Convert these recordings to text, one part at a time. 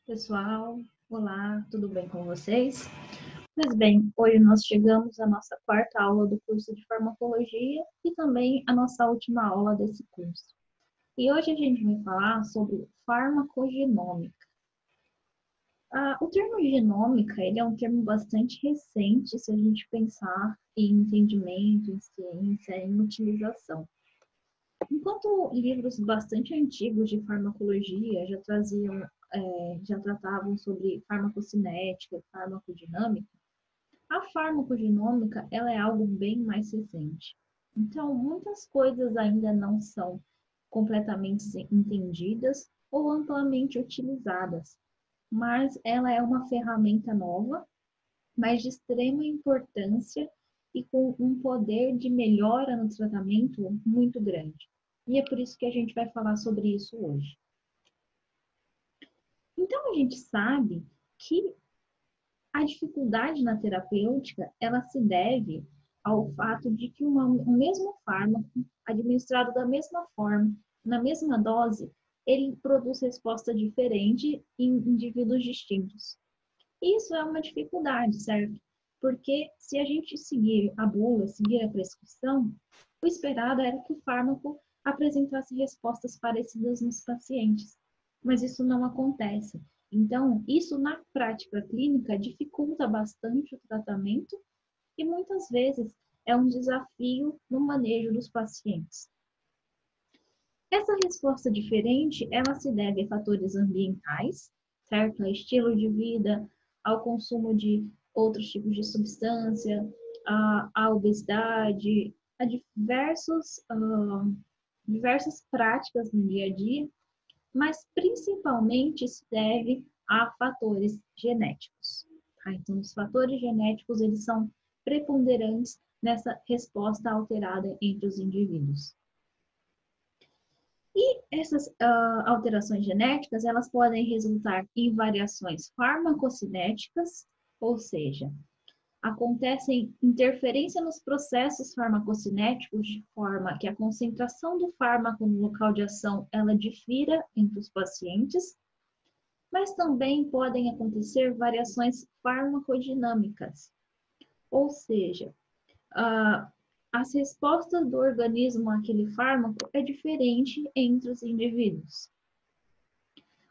Pessoal, olá, tudo bem com vocês? Pois bem, hoje nós chegamos à nossa quarta aula do curso de farmacologia e também a nossa última aula desse curso. E hoje a gente vai falar sobre farmacogenômica. O termo genômica, ele é um termo bastante recente se a gente pensar em entendimento, em ciência, em utilização. Enquanto livros bastante antigos de farmacologia já tratavam sobre farmacocinética, farmacodinâmica, a farmacogenômica ela é algo bem mais recente. Então, muitas coisas ainda não são completamente entendidas ou amplamente utilizadas, mas ela é uma ferramenta nova, mas de extrema importância e com um poder de melhora no tratamento muito grande. E é por isso que a gente vai falar sobre isso hoje. Então, a gente sabe que a dificuldade na terapêutica, ela se deve ao fato de que o mesmo fármaco, administrado da mesma forma, na mesma dose, ele produz resposta diferente em indivíduos distintos. Isso é uma dificuldade, certo? Porque se a gente seguir a bula, seguir a prescrição, o esperado era que o fármaco apresentasse respostas parecidas nos pacientes, mas isso não acontece. Então, isso na prática clínica dificulta bastante o tratamento e muitas vezes é um desafio no manejo dos pacientes. Essa resposta diferente, ela se deve a fatores ambientais, certo? A estilo de vida, ao consumo de outros tipos de substância, a obesidade, a diversas práticas no dia a dia, mas principalmente se deve a fatores genéticos. Tá? Então, os fatores genéticos, eles são preponderantes nessa resposta alterada entre os indivíduos. E essas alterações genéticas, elas podem resultar em variações farmacocinéticas, ou seja, acontecem interferência nos processos farmacocinéticos de forma que a concentração do fármaco no local de ação, ela difira entre os pacientes, mas também podem acontecer variações farmacodinâmicas, ou seja, as respostas do organismo àquele fármaco é diferente entre os indivíduos.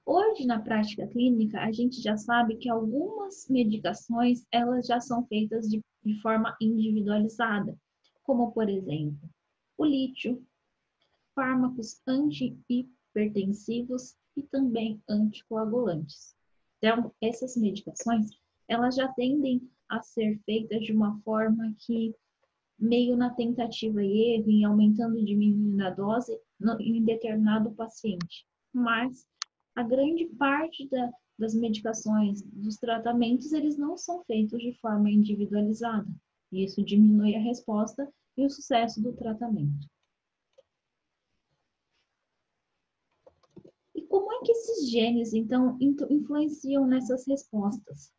Hoje, na prática clínica, a gente já sabe que algumas medicações, elas já são feitas de forma individualizada, como, por exemplo, o lítio, fármacos antihipertensivos e também anticoagulantes. Então, essas medicações, elas já tendem a ser feitas de uma forma que meio na tentativa e erro, em aumentando e diminuindo a dose em determinado paciente. Mas a grande parte das medicações, dos tratamentos, eles não são feitos de forma individualizada. Isso diminui a resposta e o sucesso do tratamento. E como é que esses genes, então, influenciam nessas respostas?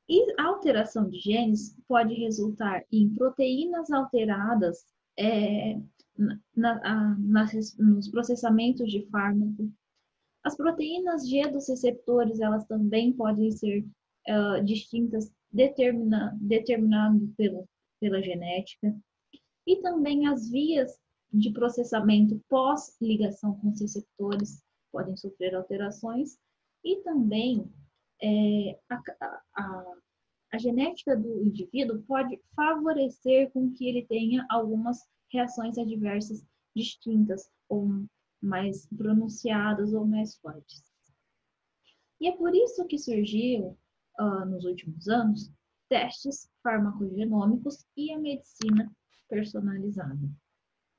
E a alteração de genes pode resultar em proteínas alteradas nos processamentos de fármaco. As proteínas G dos receptores, elas também podem ser distintas, determinado pela genética. E também as vias de processamento pós-ligação com os receptores podem sofrer alterações. E também a genética do indivíduo pode favorecer com que ele tenha algumas reações adversas distintas, ou mais pronunciadas ou mais fortes. E é por isso que surgiu, nos últimos anos, testes farmacogenômicos e a medicina personalizada.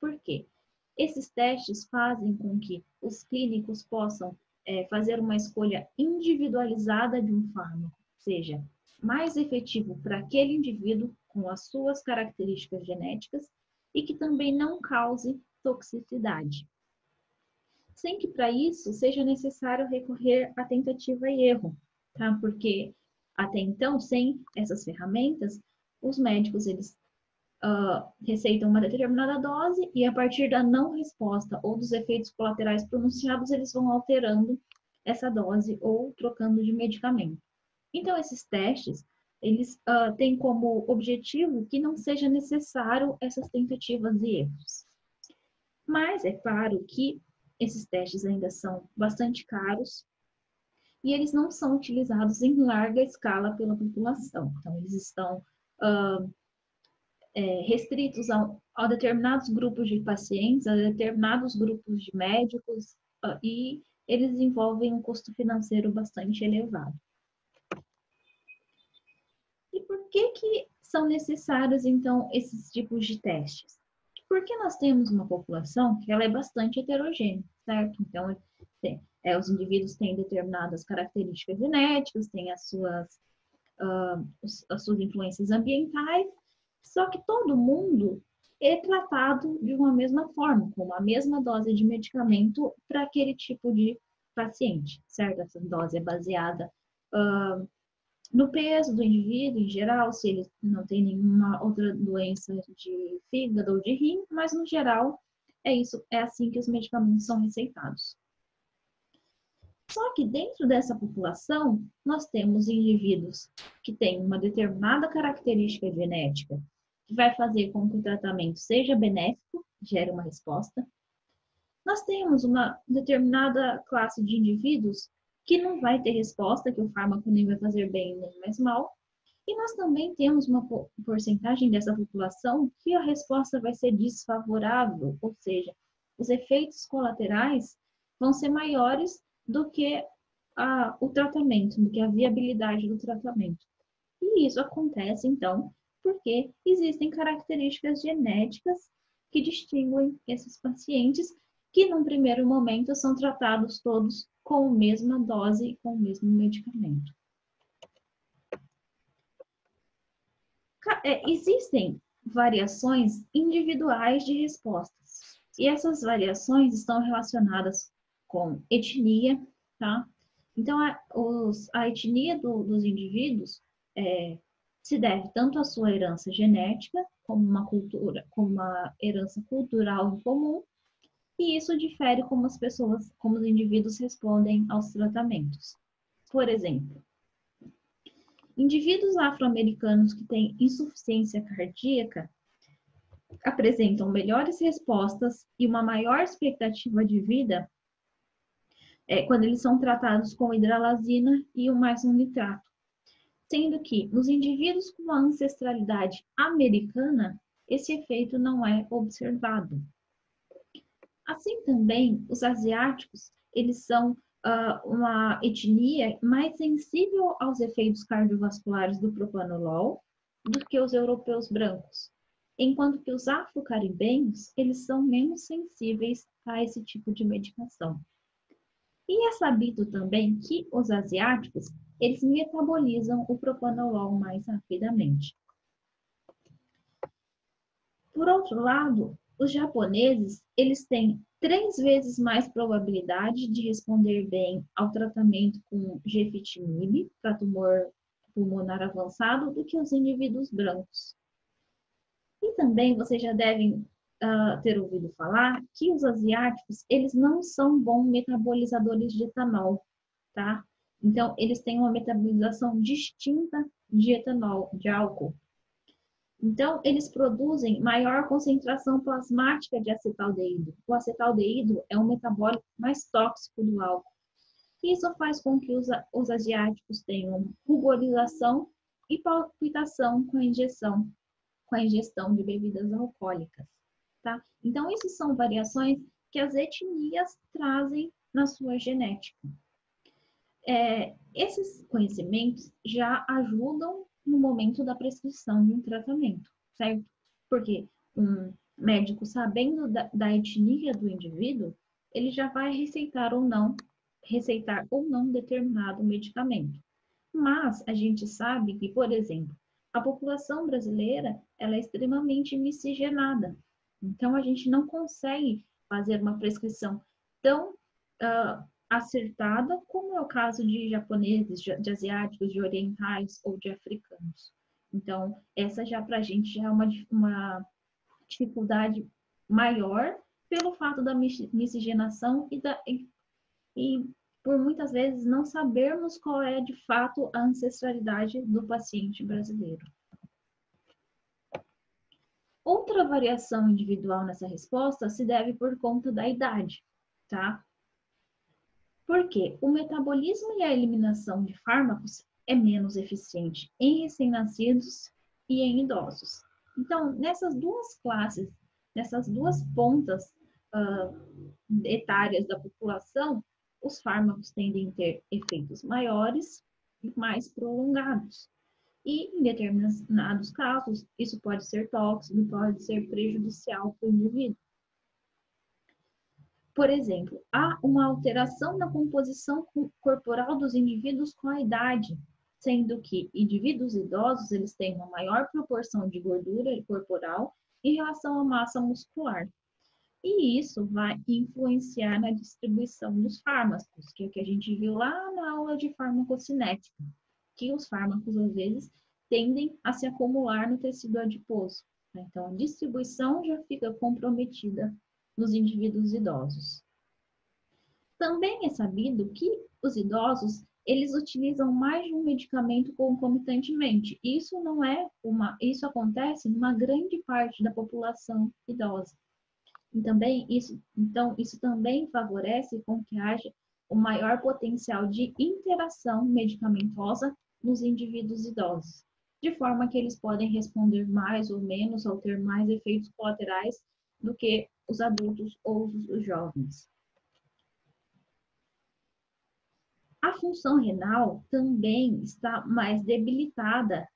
Por quê? Esses testes fazem com que os clínicos possam fazer uma escolha individualizada de um fármaco, seja mais efetivo para aquele indivíduo com as suas características genéticas e que também não cause toxicidade. Sem que para isso seja necessário recorrer à tentativa e erro, tá? Porque até então, sem essas ferramentas, os médicos eles receitam uma determinada dose e a partir da não resposta ou dos efeitos colaterais pronunciados, eles vão alterando essa dose ou trocando de medicamento. Então, esses testes, eles têm como objetivo que não seja necessário essas tentativas e erros. Mas é claro que esses testes ainda são bastante caros e eles não são utilizados em larga escala pela população. Então, eles estão restritos a determinados grupos de pacientes, a determinados grupos de médicos, e eles envolvem um custo financeiro bastante elevado. E por que são necessários, então, esses tipos de testes? Porque nós temos uma população que ela é bastante heterogênea, certo? Então, os indivíduos têm determinadas características genéticas, têm as suas influências ambientais, só que todo mundo é tratado de uma mesma forma, com a mesma dose de medicamento para aquele tipo de paciente, certo? Essa dose é baseada no peso do indivíduo em geral, se ele não tem nenhuma outra doença de fígado ou de rim, mas no geral é assim que os medicamentos são receitados. Só que dentro dessa população, nós temos indivíduos que têm uma determinada característica genética que vai fazer com que o tratamento seja benéfico, gere uma resposta. Nós temos uma determinada classe de indivíduos que não vai ter resposta, que o fármaco nem vai fazer bem nem mais mal. E nós também temos uma porcentagem dessa população que a resposta vai ser desfavorável, ou seja, os efeitos colaterais vão ser maiores do que o tratamento, do que a viabilidade do tratamento. E isso acontece, então, porque existem características genéticas que distinguem esses pacientes que, num primeiro momento, são tratados todos com a mesma dose e com o mesmo medicamento. Existem variações individuais de respostas. E essas variações estão relacionadas com etnia, tá? Então, a etnia dos indivíduos se deve tanto à sua herança genética, como uma herança cultural em comum, e isso difere como os indivíduos respondem aos tratamentos. Por exemplo, indivíduos afro-americanos que têm insuficiência cardíaca apresentam melhores respostas e uma maior expectativa de vida quando eles são tratados com hidralazina e mais um nitrato. Sendo que nos indivíduos com uma ancestralidade americana, esse efeito não é observado. Assim também, os asiáticos, eles são uma etnia mais sensível aos efeitos cardiovasculares do propanolol do que os europeus brancos, enquanto que os afro-caribenhos, eles são menos sensíveis a esse tipo de medicação. E é sabido também que os asiáticos, eles metabolizam o propanolol mais rapidamente. Por outro lado, os japoneses, eles têm 3 vezes mais probabilidade de responder bem ao tratamento com gefitinib para tumor pulmonar avançado do que os indivíduos brancos. E também vocês já devem ter ouvido falar que os asiáticos, eles não são bons metabolizadores de etanol, tá? Então, eles têm uma metabolização distinta de etanol, de álcool. Então, eles produzem maior concentração plasmática de acetaldeído. O acetaldeído é um metabólito mais tóxico do álcool. Isso faz com que os asiáticos tenham ruborização e palpitação com a ingestão de bebidas alcoólicas, tá? Então, essas são variações que as etnias trazem na sua genética. Esses conhecimentos já ajudam no momento da prescrição de um tratamento, certo? Porque um médico, sabendo da etnia do indivíduo, ele já vai receitar ou não determinado medicamento. Mas a gente sabe que, por exemplo, a população brasileira, ela é extremamente miscigenada. Então, a gente não consegue fazer uma prescrição tão acertada, como é o caso de japoneses, de asiáticos, de orientais ou de africanos. Então, essa já para a gente já é uma dificuldade maior pelo fato da miscigenação e por muitas vezes não sabermos qual é de fato a ancestralidade do paciente brasileiro. Outra variação individual nessa resposta se deve por conta da idade, tá? Porque o metabolismo e a eliminação de fármacos é menos eficiente em recém-nascidos e em idosos. Então, nessas duas classes, nessas duas pontas etárias da população, os fármacos tendem a ter efeitos maiores e mais prolongados. E, em determinados casos, isso pode ser tóxico, pode ser prejudicial para o indivíduo. Por exemplo, há uma alteração na composição corporal dos indivíduos com a idade, sendo que indivíduos idosos eles têm uma maior proporção de gordura corporal em relação à massa muscular. E isso vai influenciar na distribuição dos fármacos, que é o que a gente viu lá na aula de farmacocinética, que os fármacos, às vezes, tendem a se acumular no tecido adiposo. Então, a distribuição já fica comprometida nos indivíduos idosos. Também é sabido que os idosos, eles utilizam mais de um medicamento concomitantemente. Isso acontece numa grande parte da população idosa. Então, isso também favorece com que haja o maior potencial de interação medicamentosa nos indivíduos idosos, de forma que eles podem responder mais ou menos ou ter mais efeitos colaterais do que os adultos ou os jovens. A função renal também está mais debilitada,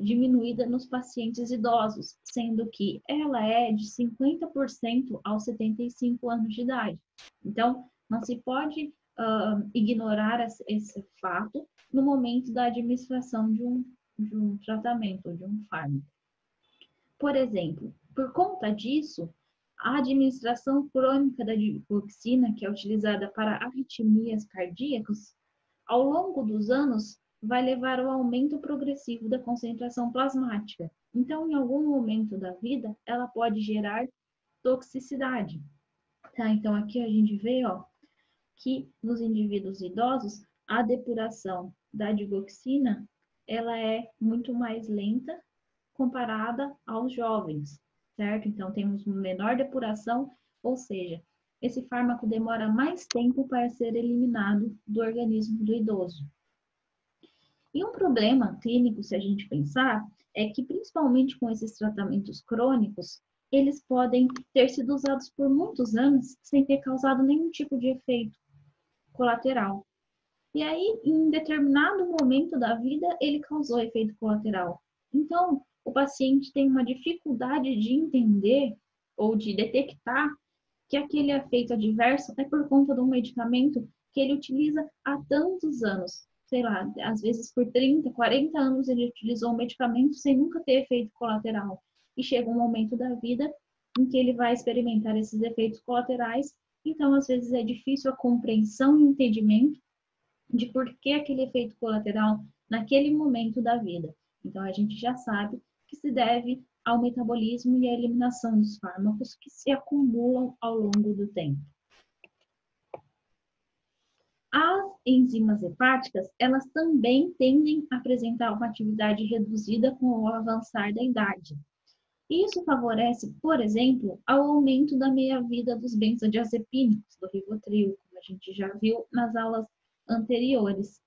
diminuída nos pacientes idosos, sendo que ela é de 50% aos 75 anos de idade. Então, não se pode ignorar esse fato no momento da administração de um tratamento, de um fármaco. Por exemplo, por conta disso, a administração crônica da digoxina, que é utilizada para arritmias cardíacas, ao longo dos anos, vai levar ao aumento progressivo da concentração plasmática. Então, em algum momento da vida, ela pode gerar toxicidade. Tá? Então, aqui a gente vê que nos indivíduos idosos, a depuração da digoxina ela é muito mais lenta comparada aos jovens, certo? Então, temos menor depuração, ou seja, esse fármaco demora mais tempo para ser eliminado do organismo do idoso. E um problema clínico, se a gente pensar, é que principalmente com esses tratamentos crônicos, eles podem ter sido usados por muitos anos sem ter causado nenhum tipo de efeito colateral. E aí, em determinado momento da vida, ele causou efeito colateral. Então, o paciente tem uma dificuldade de entender ou de detectar que aquele efeito adverso é por conta de um medicamento que ele utiliza há tantos anos. Sei lá, às vezes por 30, 40 anos ele utilizou um medicamento sem nunca ter efeito colateral. E chega um momento da vida em que ele vai experimentar esses efeitos colaterais. Então, às vezes é difícil a compreensão e o entendimento de por que aquele efeito colateral naquele momento da vida. Então, a gente já sabe que se deve ao metabolismo e à eliminação dos fármacos que se acumulam ao longo do tempo. As enzimas hepáticas, elas também tendem a apresentar uma atividade reduzida com o avançar da idade. Isso favorece, por exemplo, ao aumento da meia-vida dos benzodiazepínicos, do Rivotril, como a gente já viu nas aulas anteriores.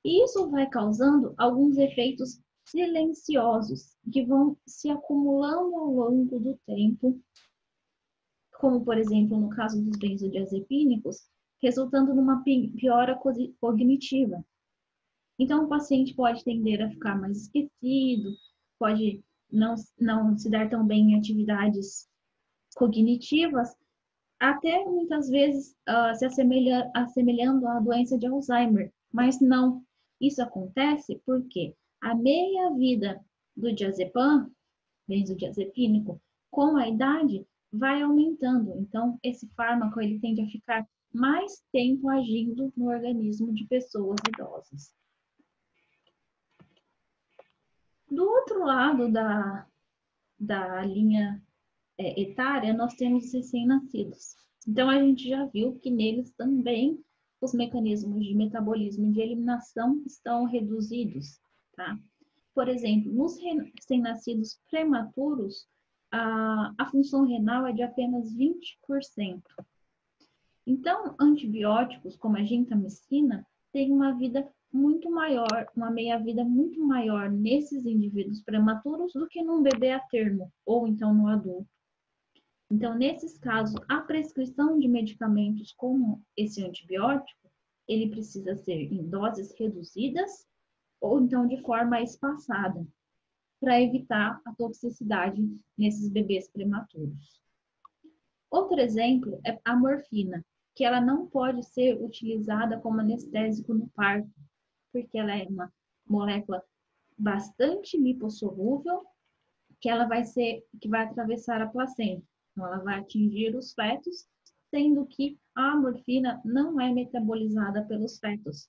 E isso vai causando alguns efeitos silenciosos que vão se acumulando ao longo do tempo, como, por exemplo, no caso dos benzodiazepínicos, resultando numa piora cognitiva. Então, o paciente pode tender a ficar mais esquecido, pode não se dar tão bem em atividades cognitivas, até muitas vezes se assemelhando à doença de Alzheimer. Mas não, isso acontece porque a meia-vida do diazepam, benzodiazepínico, com a idade, vai aumentando. Então, esse fármaco ele tende a ficar mais tempo agindo no organismo de pessoas idosas. Do outro lado da linha etária, nós temos os recém-nascidos. Então, a gente já viu que neles também os mecanismos de metabolismo e de eliminação estão reduzidos, tá? Por exemplo, nos recém-nascidos prematuros, a função renal é de apenas 20%. Então, antibióticos como a gentamicina têm uma vida muito maior, uma meia-vida muito maior nesses indivíduos prematuros do que num bebê a termo, ou então no adulto. Então, nesses casos, a prescrição de medicamentos como esse antibiótico, ele precisa ser em doses reduzidas ou então de forma espaçada, para evitar a toxicidade nesses bebês prematuros. Outro exemplo é a morfina, que ela não pode ser utilizada como anestésico no parto, porque ela é uma molécula bastante lipossolúvel, que vai atravessar a placenta. Então, ela vai atingir os fetos, sendo que a morfina não é metabolizada pelos fetos.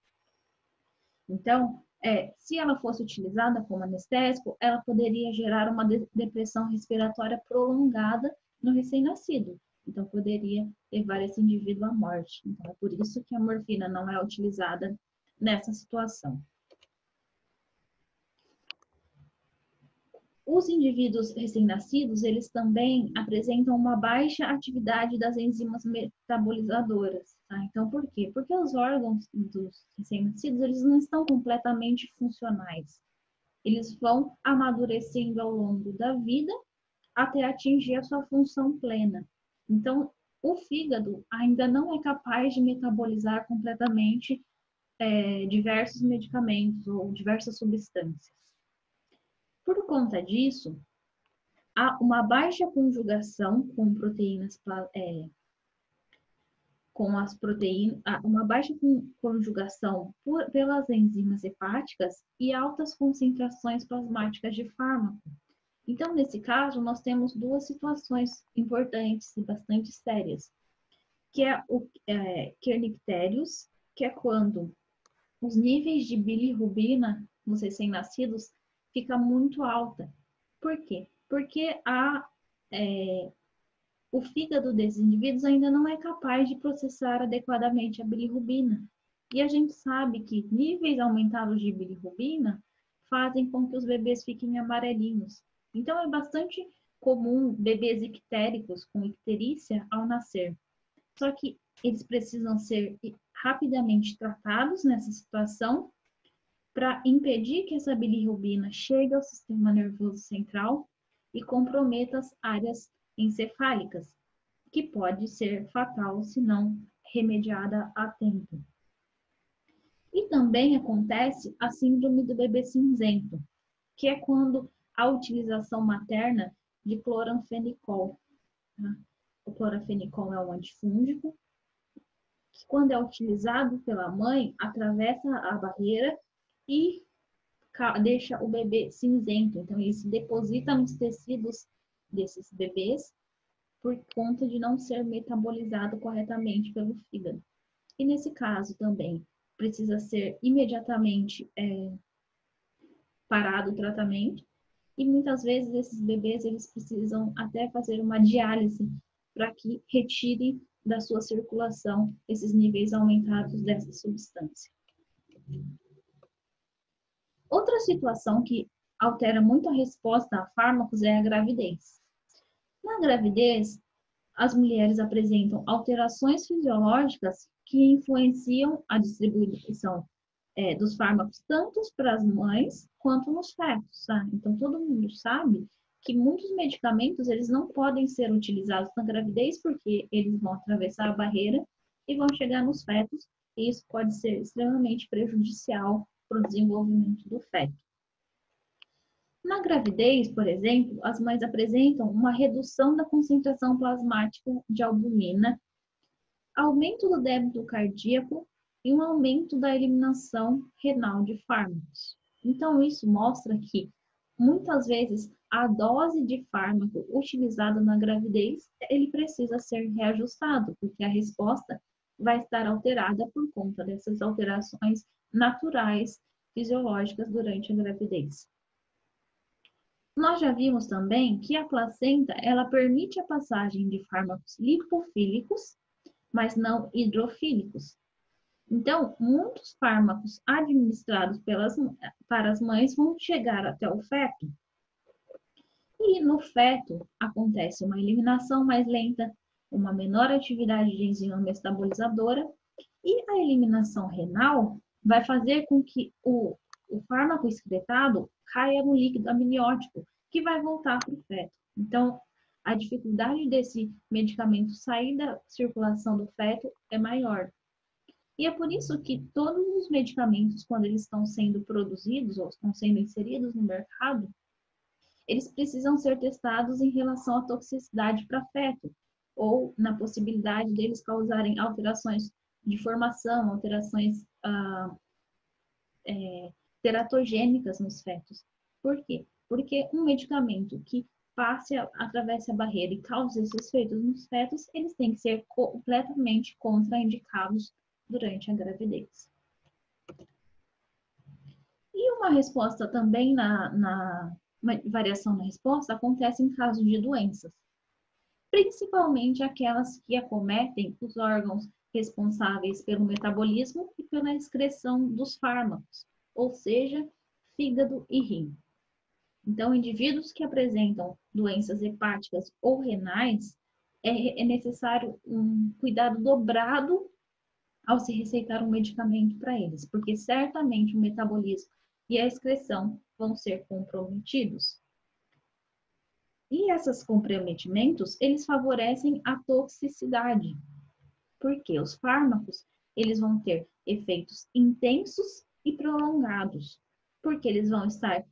Então, se ela fosse utilizada como anestésico, ela poderia gerar uma depressão respiratória prolongada no recém-nascido. Então, poderia levar esse indivíduo à morte. Então, é por isso que a morfina não é utilizada nessa situação. Os indivíduos recém-nascidos, eles também apresentam uma baixa atividade das enzimas metabolizadoras, tá? Então, por quê? Porque os órgãos dos recém-nascidos, eles não estão completamente funcionais. Eles vão amadurecendo ao longo da vida até atingir a sua função plena. Então, o fígado ainda não é capaz de metabolizar completamente diversos medicamentos ou diversas substâncias. Por conta disso, há uma baixa conjugação com proteínas, uma baixa conjugação pelas enzimas hepáticas e altas concentrações plasmáticas de fármaco. Então, nesse caso, nós temos duas situações importantes e bastante sérias, que é o kernicterius, que é quando os níveis de bilirrubina nos recém-nascidos fica muito alta. Por quê? Porque o fígado desses indivíduos ainda não é capaz de processar adequadamente a bilirrubina. E a gente sabe que níveis aumentados de bilirrubina fazem com que os bebês fiquem amarelinhos. Então, é bastante comum bebês ictéricos com icterícia ao nascer. Só que eles precisam ser rapidamente tratados nessa situação para impedir que essa bilirrubina chegue ao sistema nervoso central e comprometa as áreas encefálicas, que pode ser fatal se não remediada a tempo. E também acontece a síndrome do bebê cinzento, que é quando a utilização materna de cloranfenicol. Tá? O cloranfenicol é um antifúngico, que quando é utilizado pela mãe, atravessa a barreira e deixa o bebê cinzento. Então, ele se deposita nos tecidos desses bebês por conta de não ser metabolizado corretamente pelo fígado. E nesse caso também precisa ser imediatamente parado o tratamento e muitas vezes esses bebês eles precisam até fazer uma diálise para que retire da sua circulação esses níveis aumentados dessa substância. Outra situação que altera muito a resposta a fármacos é a gravidez. Na gravidez, as mulheres apresentam alterações fisiológicas que influenciam a distribuição dos fármacos tanto para as mães quanto nos fetos, tá? Então, todo mundo sabe que muitos medicamentos eles não podem ser utilizados na gravidez porque eles vão atravessar a barreira e vão chegar nos fetos e isso pode ser extremamente prejudicial para o desenvolvimento do feto. Na gravidez, por exemplo, as mães apresentam uma redução da concentração plasmática de albumina, aumento do débito cardíaco e um aumento da eliminação renal de fármacos. Então, isso mostra que, muitas vezes, a dose de fármaco utilizada na gravidez, ele precisa ser reajustado, porque a resposta vai estar alterada por conta dessas alterações naturais, fisiológicas durante a gravidez. Nós já vimos também que a placenta, ela permite a passagem de fármacos lipofílicos, mas não hidrofílicos. Então, muitos fármacos administrados para as mães vão chegar até o feto. E no feto acontece uma eliminação mais lenta, uma menor atividade de enzima metabolizadora, e a eliminação renal vai fazer com que o fármaco excretado caia no líquido amniótico, que vai voltar para o feto. Então, a dificuldade desse medicamento sair da circulação do feto é maior. E é por isso que todos os medicamentos, quando eles estão sendo produzidos ou estão sendo inseridos no mercado, eles precisam ser testados em relação à toxicidade para feto, ou na possibilidade deles causarem alterações de formação, alterações teratogênicas nos fetos. Por quê? Porque um medicamento que atravesse a barreira e cause esses efeitos nos fetos, eles têm que ser completamente contraindicados durante a gravidez. E uma resposta também uma variação na resposta acontece em casos de doenças, principalmente aquelas que acometem os órgãos responsáveis pelo metabolismo e pela excreção dos fármacos, ou seja, fígado e rim. Então, indivíduos que apresentam doenças hepáticas ou renais, é necessário um cuidado dobrado ao se receitar um medicamento para eles, porque certamente o metabolismo e a excreção vão ser comprometidos. E esses comprometimentos, eles favorecem a toxicidade, porque os fármacos, eles vão ter efeitos intensos e prolongados, porque eles vão estar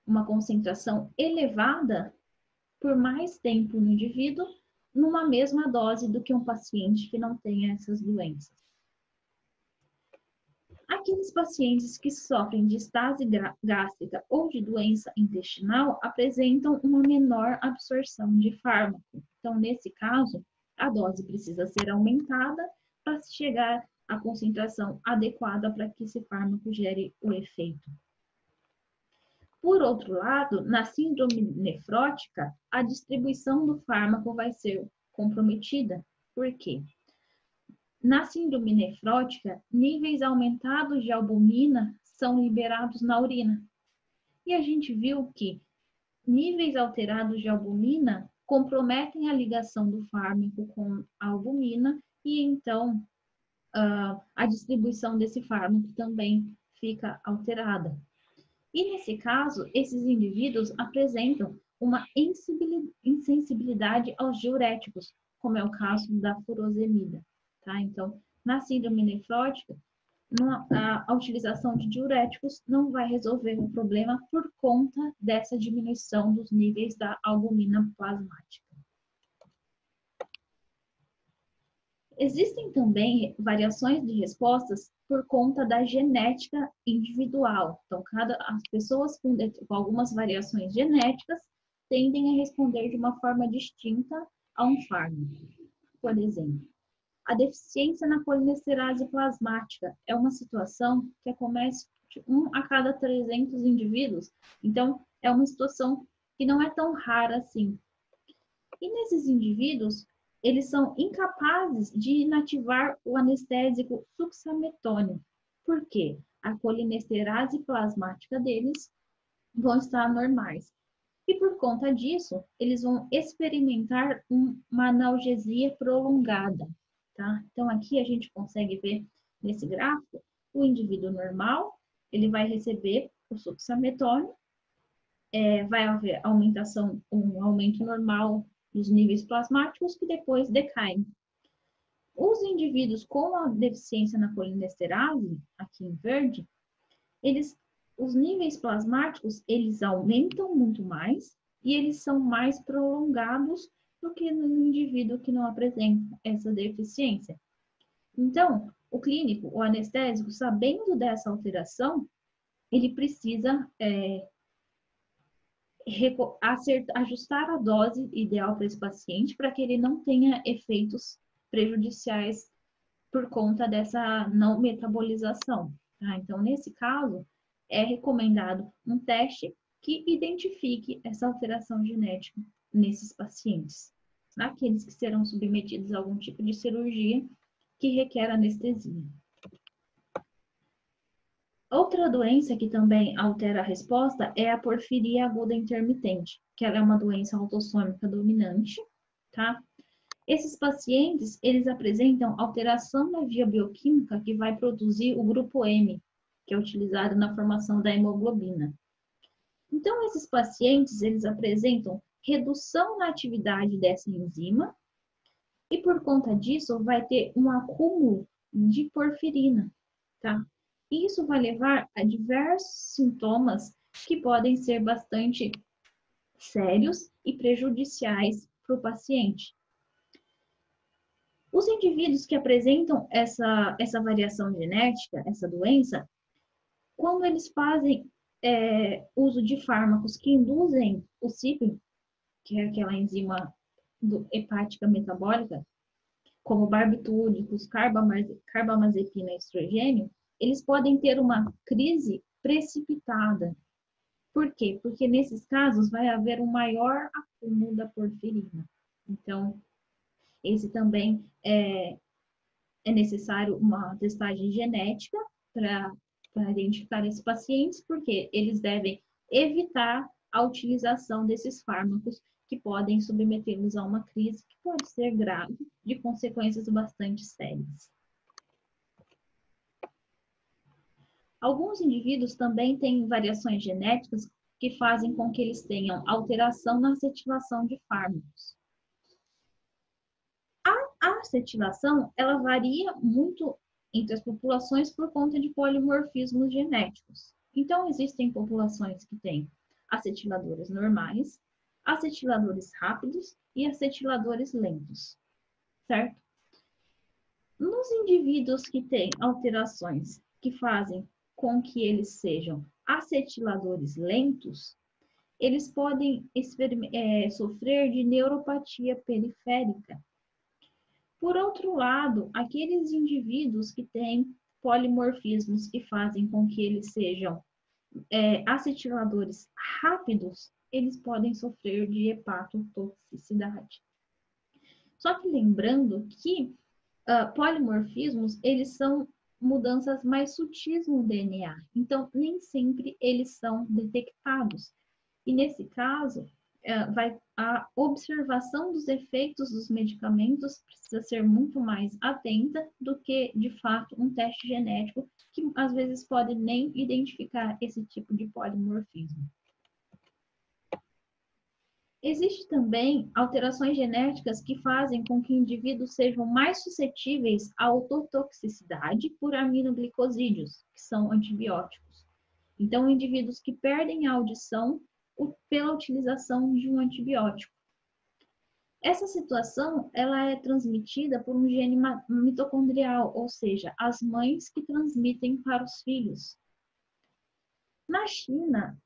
uma concentração elevada por mais tempo no indivíduo, numa mesma dose do que um paciente que não tenha essas doenças. Aqueles pacientes que sofrem de estase gástrica ou de doença intestinal apresentam uma menor absorção de fármaco. Então, nesse caso, a dose precisa ser aumentada para chegar à concentração adequada para que esse fármaco gere o efeito. Por outro lado, na síndrome nefrótica, a distribuição do fármaco vai ser comprometida. Por quê? Na síndrome nefrótica, níveis aumentados de albumina são liberados na urina. E a gente viu que níveis alterados de albumina comprometem a ligação do fármaco com a albumina e então a distribuição desse fármaco também fica alterada. E nesse caso, esses indivíduos apresentam uma insensibilidade aos diuréticos, como é o caso da furosemida. Tá? Então, na síndrome nefrótica, a utilização de diuréticos não vai resolver o problema por conta dessa diminuição dos níveis da albumina plasmática. Existem também variações de respostas por conta da genética individual. Então, as pessoas com algumas variações genéticas tendem a responder de uma forma distinta a um fármaco. Por exemplo, a deficiência na colinesterase plasmática é uma situação que acomete 1 a cada 300 indivíduos. Então, é uma situação que não é tão rara assim. E nesses indivíduos, eles são incapazes de inativar o anestésico succinilmetônico. Por quê? A colinesterase plasmática deles vão estar normais. E por conta disso, eles vão experimentar uma analgesia prolongada. Tá? Então, aqui a gente consegue ver nesse gráfico o indivíduo normal, ele vai receber o succinilmetônio, vai haver um aumento normal dos níveis plasmáticos que depois decaem. Os indivíduos com a deficiência na colinesterase, aqui em verde, os níveis plasmáticos, eles aumentam muito mais e eles são mais prolongados do que no indivíduo que não apresenta essa deficiência. Então, o clínico, o anestésico, sabendo dessa alteração, ele precisa ajustar a dose ideal para esse paciente para que ele não tenha efeitos prejudiciais por conta dessa não metabolização. Tá? Então, nesse caso, é recomendado um teste que identifique essa alteração genética nesses pacientes, aqueles que serão submetidos a algum tipo de cirurgia que requer anestesia. Outra doença que também altera a resposta é a porfiria aguda intermitente, que ela é uma doença autossômica dominante, tá? Esses pacientes, eles apresentam alteração na via bioquímica que vai produzir o grupo M, que é utilizado na formação da hemoglobina. Então, esses pacientes, eles apresentam redução na atividade dessa enzima e, por conta disso, vai ter um acúmulo de porfirina, tá? Isso vai levar a diversos sintomas que podem ser bastante sérios e prejudiciais para o paciente. Os indivíduos que apresentam essa variação genética, essa doença, quando eles fazem uso de fármacos que induzem o CYP, que é aquela enzima hepática metabólica, como barbitúricos, carbamazepina e estrogênio, eles podem ter uma crise precipitada. Por quê? Porque nesses casos vai haver um maior acúmulo da porfirina. Então, esse também é necessário uma testagem genética para identificar esses pacientes, porque eles devem evitar a utilização desses fármacos que podem submetê-los a uma crise que pode ser grave, de consequências bastante sérias. Alguns indivíduos também têm variações genéticas que fazem com que eles tenham alteração na acetilação de fármacos. A acetilação, ela varia muito entre as populações por conta de polimorfismos genéticos. Então, existem populações que têm acetiladores normais, acetiladores rápidos e acetiladores lentos, certo? Nos indivíduos que têm alterações que fazem com que eles sejam acetiladores lentos, eles podem sofrer de neuropatia periférica. Por outro lado, aqueles indivíduos que têm polimorfismos que fazem com que eles sejam acetiladores rápidos, eles podem sofrer de hepatotoxicidade. Só que lembrando que polimorfismos, eles são mudanças mais sutis no DNA, então nem sempre eles são detectados. E nesse caso, a observação dos efeitos dos medicamentos precisa ser muito mais atenta do que, de fato, um teste genético que às vezes pode nem identificar esse tipo de polimorfismo. Existem também alterações genéticas que fazem com que indivíduos sejam mais suscetíveis à ototoxicidade por aminoglicosídeos, que são antibióticos. Então, indivíduos que perdem a audição pela utilização de um antibiótico. Essa situação, ela é transmitida por um gene mitocondrial, ou seja, as mães que transmitem para os filhos. Na China,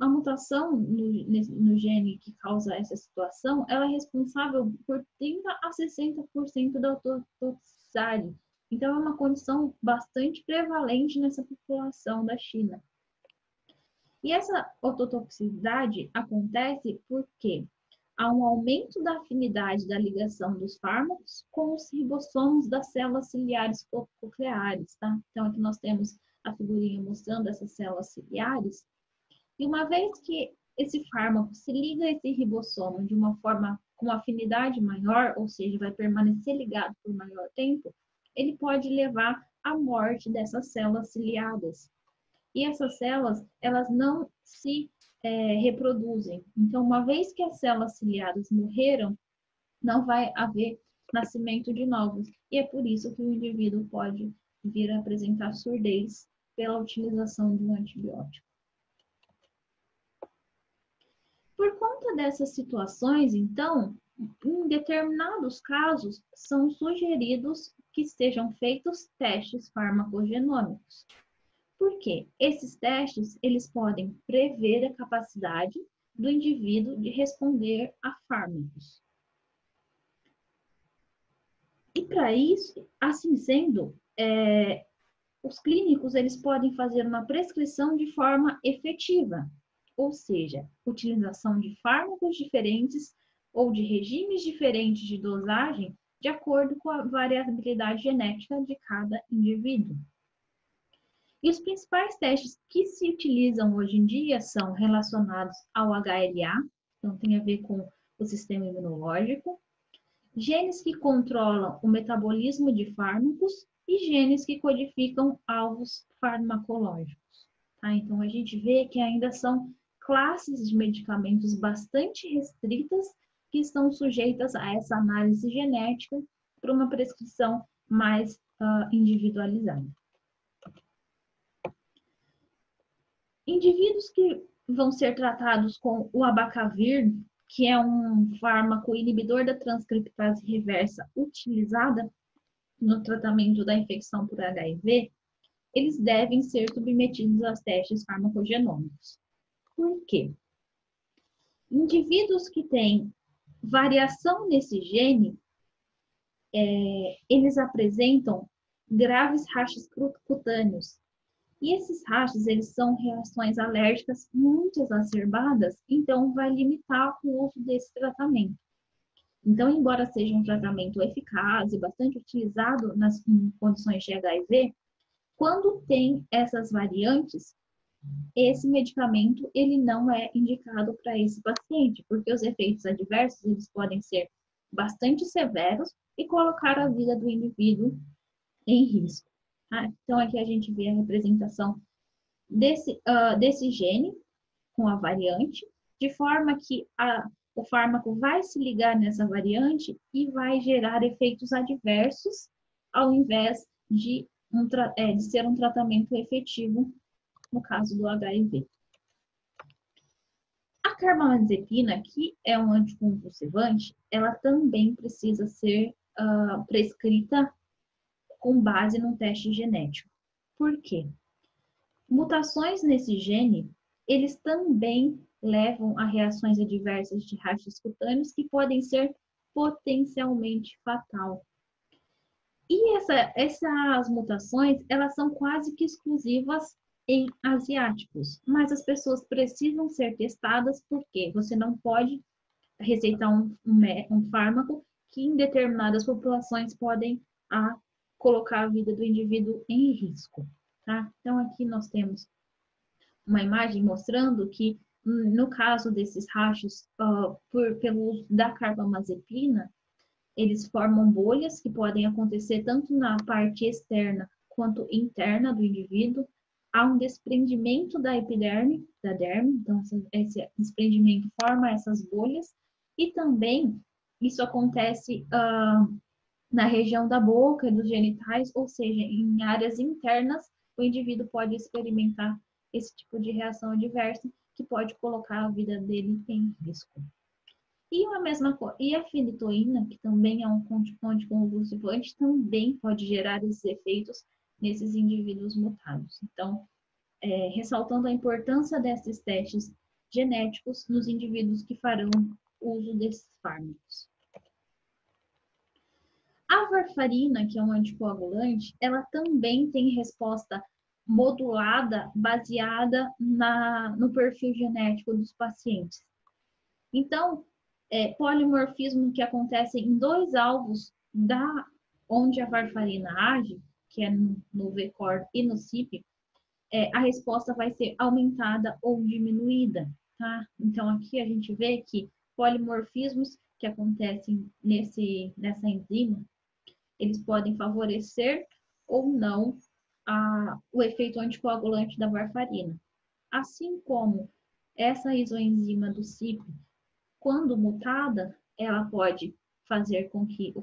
a mutação no gene que causa essa situação, ela é responsável por 30 a 60% da ototoxicidade. Então, é uma condição bastante prevalente nessa população da China. E essa ototoxicidade acontece porque há um aumento da afinidade da ligação dos fármacos com os ribossomos das células ciliares cocleares, tá? Então, aqui nós temos a figurinha mostrando essas células ciliares. E uma vez que esse fármaco se liga a esse ribossomo de uma forma com afinidade maior, ou seja, vai permanecer ligado por maior tempo, ele pode levar à morte dessas células ciliadas. E essas células, elas não se reproduzem. Então, uma vez que as células ciliadas morreram, não vai haver nascimento de novos. E é por isso que o indivíduo pode vir a apresentar surdez pela utilização de um antibiótico. Por conta dessas situações, então, em determinados casos, são sugeridos que sejam feitos testes farmacogenômicos. Por quê? Esses testes, eles podem prever a capacidade do indivíduo de responder a fármacos. E para isso, assim sendo, os clínicos eles podem fazer uma prescrição de forma efetiva, ou seja, utilização de fármacos diferentes ou de regimes diferentes de dosagem de acordo com a variabilidade genética de cada indivíduo. E os principais testes que se utilizam hoje em dia são relacionados ao HLA, então tem a ver com o sistema imunológico, genes que controlam o metabolismo de fármacos e genes que codificam alvos farmacológicos. Tá? Então, a gente vê que ainda são classes de medicamentos bastante restritas que estão sujeitas a essa análise genética para uma prescrição mais individualizada. Indivíduos que vão ser tratados com o abacavir, que é um fármaco inibidor da transcriptase reversa utilizada no tratamento da infecção por HIV, eles devem ser submetidos aos testes farmacogenômicos. Por quê? Indivíduos que têm variação nesse gene, eles apresentam graves rachas cutâneos. E esses rachas, eles são reações alérgicas muito exacerbadas, então vai limitar o uso desse tratamento. Então, embora seja um tratamento eficaz e bastante utilizado nas condições de HIV, quando tem essas variantes, esse medicamento ele não é indicado para esse paciente, porque os efeitos adversos eles podem ser bastante severos e colocar a vida do indivíduo em risco. Tá? Então, aqui a gente vê a representação desse gene com a variante, de forma que o fármaco vai se ligar nessa variante e vai gerar efeitos adversos, ao invés de ser um tratamento efetivo no caso do HIV. A carbamazepina, que é um anticonvulsivante, ela também precisa ser prescrita com base num teste genético. Por quê? Mutações nesse gene, eles também levam a reações adversas de rachas cutâneos que podem ser potencialmente fatal. E essas mutações, elas são quase que exclusivas em asiáticos, mas as pessoas precisam ser testadas porque você não pode receitar um fármaco que em determinadas populações podem colocar a vida do indivíduo em risco. Tá? Então, aqui nós temos uma imagem mostrando que, no caso desses rachos, pelo uso da carbamazepina, eles formam bolhas que podem acontecer tanto na parte externa quanto interna do indivíduo. Há um desprendimento da epiderme, da derme, então esse desprendimento forma essas bolhas, e também isso acontece na região da boca e dos genitais, ou seja, em áreas internas, o indivíduo pode experimentar esse tipo de reação adversa que pode colocar a vida dele em risco. E a mesma coisa, e a fenitoína, que também é um anticonvulsivante, também pode gerar esses efeitos nesses indivíduos mutados. Então, ressaltando a importância desses testes genéticos nos indivíduos que farão uso desses fármacos. A varfarina, que é um anticoagulante, ela também tem resposta modulada baseada no perfil genético dos pacientes. Então, polimorfismo que acontece em dois alvos onde a varfarina age, que é no VCOR e no CIP, a resposta vai ser aumentada ou diminuída, tá? Então, aqui a gente vê que polimorfismos que acontecem nessa enzima, eles podem favorecer ou não o efeito anticoagulante da varfarina. Assim como essa isoenzima do CIP, quando mutada, ela pode fazer com que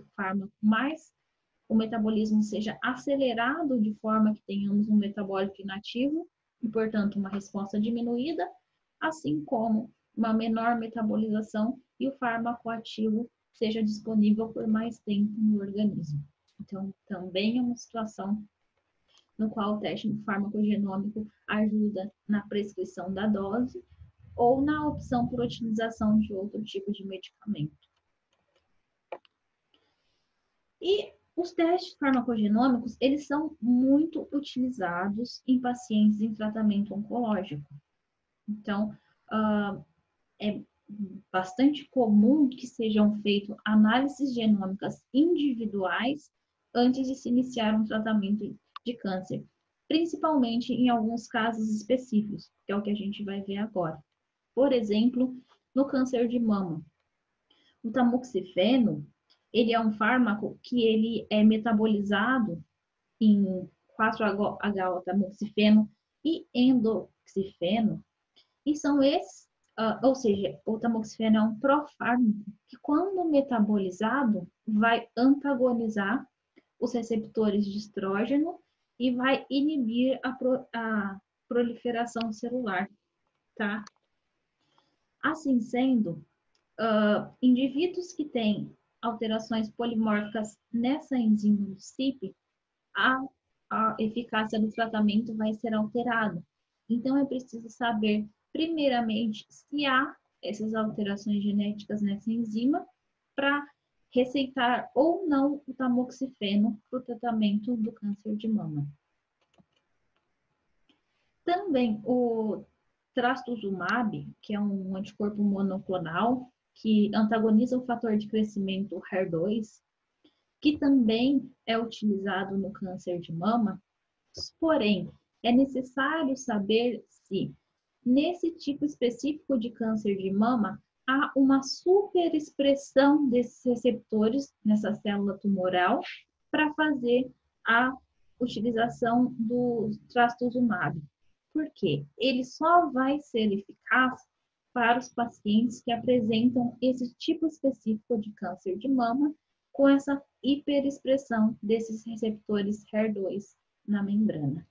o metabolismo seja acelerado de forma que tenhamos um metabólico inativo e, portanto, uma resposta diminuída, assim como uma menor metabolização e o fármaco ativo seja disponível por mais tempo no organismo. Então, também é uma situação no qual o teste farmacogenômico ajuda na prescrição da dose ou na opção por utilização de outro tipo de medicamento. E os testes farmacogenômicos, eles são muito utilizados em pacientes em tratamento oncológico. Então, é bastante comum que sejam feitas análises genômicas individuais antes de se iniciar um tratamento de câncer. principalmente em alguns casos específicos, que é o que a gente vai ver agora. Por exemplo, no câncer de mama. O tamoxifeno, ele é um fármaco que ele é metabolizado em 4-HO-tamoxifeno e endoxifeno, e são esses, ou seja, o tamoxifeno é um profármaco que, quando metabolizado, vai antagonizar os receptores de estrógeno e vai inibir a proliferação celular, tá? Assim sendo, indivíduos que têm alterações polimórficas nessa enzima do CYP, a eficácia do tratamento vai ser alterada. Então, é preciso saber, primeiramente, se há essas alterações genéticas nessa enzima para receitar ou não o tamoxifeno para o tratamento do câncer de mama. Também o trastuzumab, que é um anticorpo monoclonal que antagoniza o fator de crescimento HER2, que também é utilizado no câncer de mama, porém, é necessário saber se, nesse tipo específico de câncer de mama, há uma superexpressão desses receptores nessa célula tumoral para fazer a utilização do trastuzumab. Por quê? Ele só vai ser eficaz para os pacientes que apresentam esse tipo específico de câncer de mama com essa hiperexpressão desses receptores HER2 na membrana.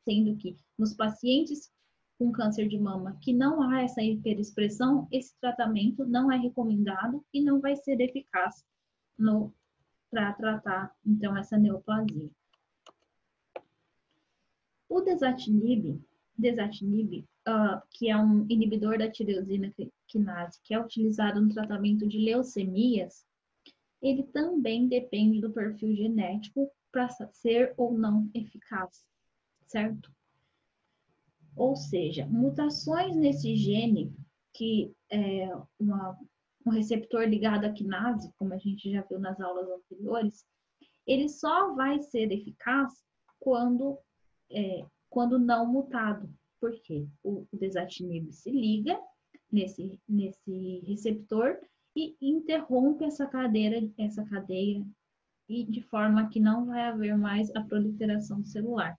Sendo que nos pacientes com câncer de mama que não há essa hiperexpressão, esse tratamento não é recomendado e não vai ser eficaz para tratar, então, essa neoplasia. O desatinib, que é um inibidor da tirosina quinase, que é utilizado no tratamento de leucemias, ele também depende do perfil genético para ser ou não eficaz, certo? Ou seja, mutações nesse gene, que é um receptor ligado à quinase, como a gente já viu nas aulas anteriores, ele só vai ser eficaz quando não mutado. Por quê? O desatinib se liga nesse receptor e interrompe essa cadeia e de forma que não vai haver mais a proliferação celular.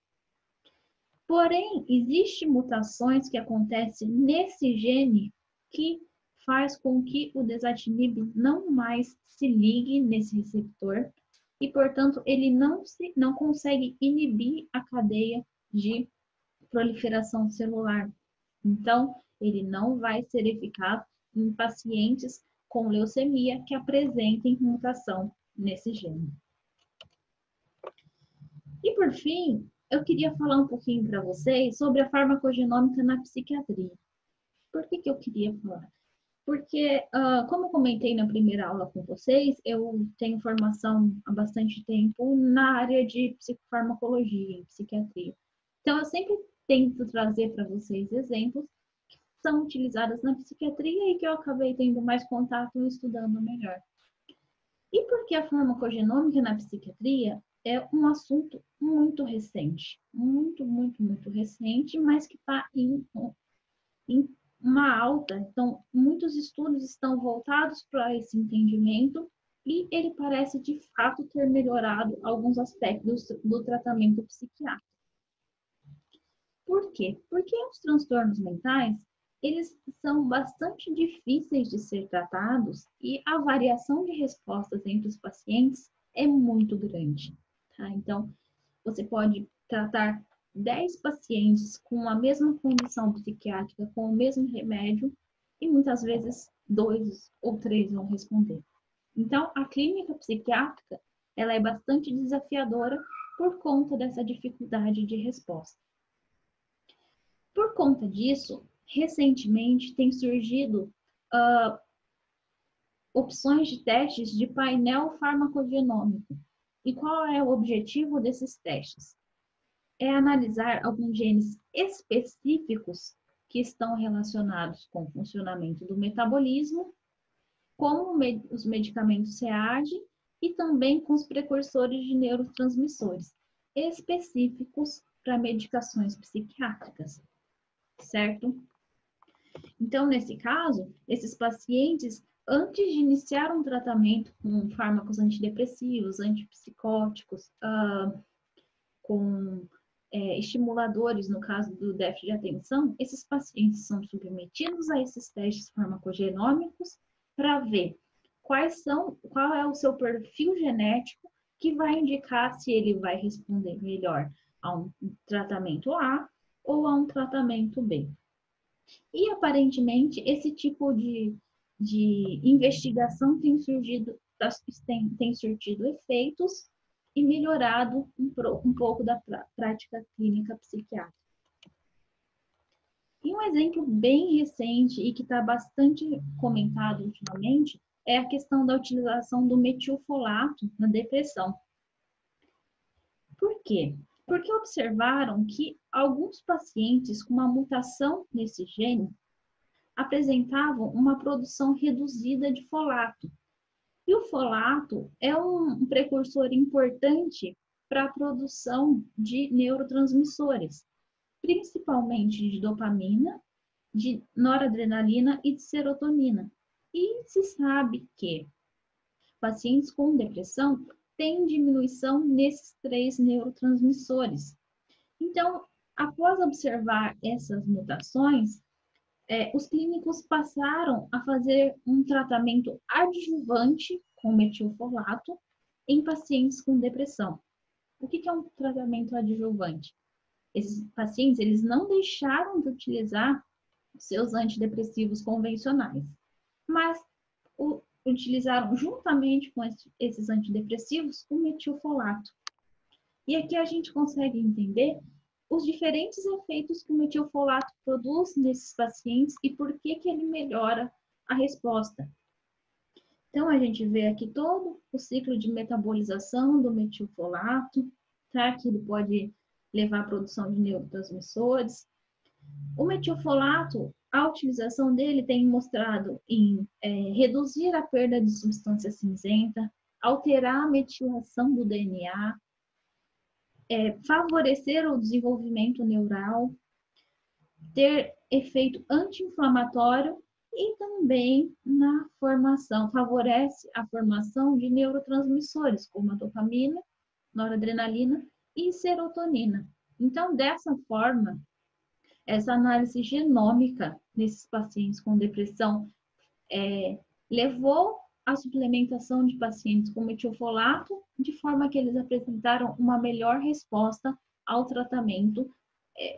Porém, existem mutações que acontecem nesse gene que faz com que o desatinib não mais se ligue nesse receptor e, portanto, ele não consegue inibir a cadeia de proliferação celular. Então, ele não vai ser eficaz em pacientes com leucemia que apresentem mutação nesse gene. E, por fim, eu queria falar um pouquinho para vocês sobre a farmacogenômica na psiquiatria. Por que eu queria falar? Porque, como eu comentei na primeira aula com vocês, eu tenho formação há bastante tempo na área de psicofarmacologia, em psiquiatria. Então, eu sempre tento trazer para vocês exemplos que são utilizados na psiquiatria e que eu acabei tendo mais contato e estudando melhor. E por que a farmacogenômica na psiquiatria é um assunto muito recente, muito recente, mas que está em uma alta. Então, muitos estudos estão voltados para esse entendimento e ele parece, de fato, ter melhorado alguns aspectos do tratamento psiquiátrico. Por quê? Porque os transtornos mentais, eles são bastante difíceis de ser tratados e a variação de respostas entre os pacientes é muito grande. Tá? Então, você pode tratar 10 pacientes com a mesma condição psiquiátrica, com o mesmo remédio, e muitas vezes 2 ou 3 vão responder. Então, a clínica psiquiátrica, ela é bastante desafiadora por conta dessa dificuldade de resposta. Por conta disso, recentemente tem surgido opções de testes de painel farmacogenômico. E qual é o objetivo desses testes? É analisar alguns genes específicos que estão relacionados com o funcionamento do metabolismo, como os medicamentos reagem e também com os precursores de neurotransmissores. específicos para medicações psiquiátricas, certo? Então, nesse caso, esses pacientes, antes de iniciar um tratamento com fármacos antidepressivos, antipsicóticos, com estimuladores, no caso do déficit de atenção, esses pacientes são submetidos a esses testes farmacogenômicos para ver qual é o seu perfil genético que vai indicar se ele vai responder melhor a um tratamento A ou a um tratamento B. E aparentemente esse tipo de investigação tem surtido efeitos e melhorado um pouco da prática clínica psiquiátrica. E um exemplo bem recente e que está bastante comentado ultimamente é a questão da utilização do metilfolato na depressão. Por quê? Porque observaram que alguns pacientes com uma mutação nesse gene apresentavam uma produção reduzida de folato. E o folato é um precursor importante para a produção de neurotransmissores, principalmente de dopamina, de noradrenalina e de serotonina. E se sabe que pacientes com depressão têm diminuição nesses 3 neurotransmissores. Então, após observar essas mutações, os clínicos passaram a fazer um tratamento adjuvante com metilfolato em pacientes com depressão. O que é um tratamento adjuvante? Esses pacientes eles não deixaram de utilizar seus antidepressivos convencionais, mas utilizaram juntamente com esses antidepressivos o metilfolato. E aqui a gente consegue entender os diferentes efeitos que o metilfolato produz nesses pacientes e por que ele melhora a resposta. Então, a gente vê aqui todo o ciclo de metabolização do metilfolato, tá? Que ele pode levar à produção de neurotransmissores. O metilfolato, a utilização dele tem mostrado em reduzir a perda de substância cinzenta, alterar a metilação do DNA, favorecer o desenvolvimento neural, ter efeito anti-inflamatório e também favorece a formação de neurotransmissores, como a dopamina, noradrenalina e serotonina. Então, dessa forma, essa análise genômica nesses pacientes com depressão levou à suplementação de pacientes com metilfolato, de forma que eles apresentaram uma melhor resposta ao tratamento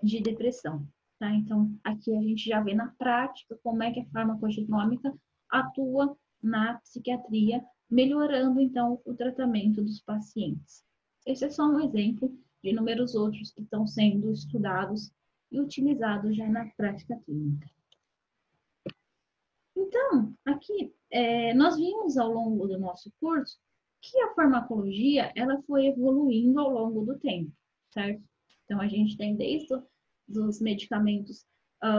de depressão. Tá? Então, aqui a gente já vê na prática como é que a farmacogenômica atua na psiquiatria, melhorando, então, o tratamento dos pacientes. Esse é só um exemplo de inúmeros outros que estão sendo estudados e utilizados já na prática clínica. Então, aqui, nós vimos ao longo do nosso curso que a farmacologia ela foi evoluindo ao longo do tempo, certo? Então, a gente tem desde os medicamentos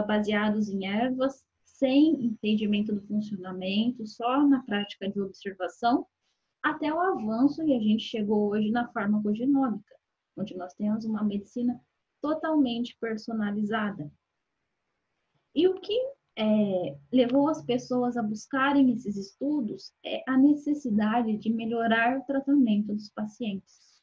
baseados em ervas, sem entendimento do funcionamento, só na prática de observação, até o avanço e a gente chegou hoje na farmacogenômica, onde nós temos uma medicina totalmente personalizada. E o que levou as pessoas a buscarem esses estudos é a necessidade de melhorar o tratamento dos pacientes.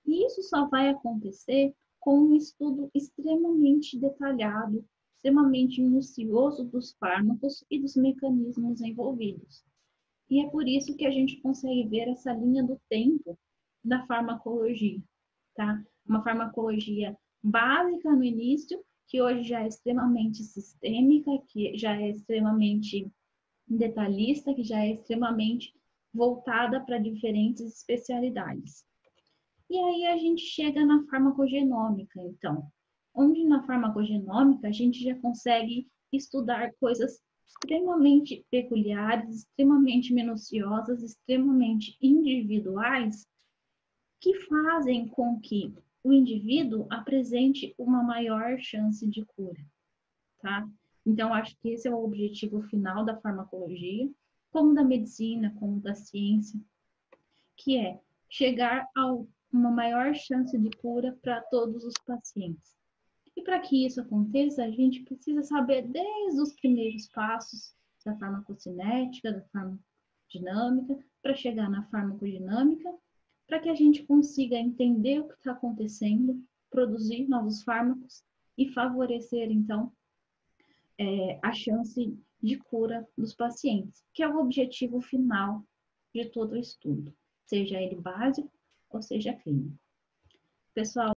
E isso só vai acontecer com um estudo extremamente detalhado, extremamente minucioso dos fármacos e dos mecanismos envolvidos. E é por isso que a gente consegue ver essa linha do tempo da farmacologia, tá? Uma farmacologia básica no início, que hoje já é extremamente sistêmica, que já é extremamente detalhista, que já é extremamente voltada para diferentes especialidades. E aí a gente chega na farmacogenômica, então, onde na farmacogenômica a gente já consegue estudar coisas extremamente peculiares, extremamente minuciosas, extremamente individuais, que fazem com que o indivíduo apresente uma maior chance de cura, tá? Então, acho que esse é o objetivo final da farmacologia, como da medicina, como da ciência, que é chegar ao uma maior chance de cura para todos os pacientes. E para que isso aconteça, a gente precisa saber desde os primeiros passos da farmacocinética, da farmacodinâmica, para chegar na farmacodinâmica, para que a gente consiga entender o que está acontecendo, produzir novos fármacos e favorecer, então, a chance de cura dos pacientes, que é o objetivo final de todo o estudo, seja ele básico ou seja clínico. Pessoal,